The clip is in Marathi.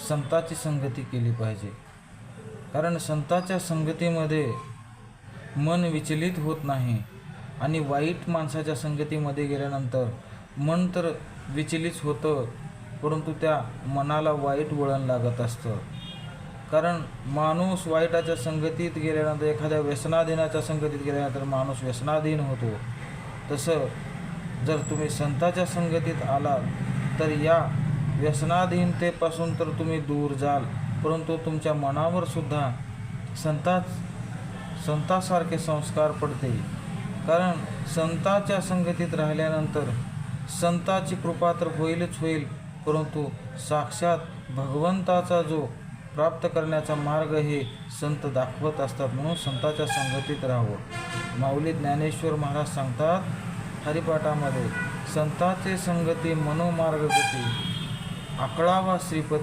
संताची संगती केली पाहिजे. कारण संताच्या संगतीमध्ये मन विचलित होत नाही आणि वाईट माणसाच्या संगतीमध्ये गेल्यानंतर मन तर विचलित होतं, परंतु त्या मनाला वाईट वळण लागत असतं. कारण माणूस वाईटाच्या संगतीत गेल्यानंतर, एखाद्या व्यसनाधीनाच्या संगतीत गेल्यानंतर माणूस व्यसनाधीन होतो. तसं जर तुम्ही संताच्या संगतीत आलात तर या व्यसनाधीनतेपासून तर तुम्ही दूर जाल, परंतु तुमच्या मनावर सुद्धा संतासारखे संस्कार पडते. कारण संताच्या संगतीत राहिल्यानंतर संताची कृपा तर होईलच होईल, परंतु साक्षात भगवंताचा जो प्राप्त करण्याचा मार्ग हे संत दाखवत असतात. म्हणून संताच्या संगतीत राहावं. माऊली ज्ञानेश्वर महाराज सांगतात हरिपाठामध्ये, संताचे संगती मनोमार्ग गती, आकळावा श्रीपती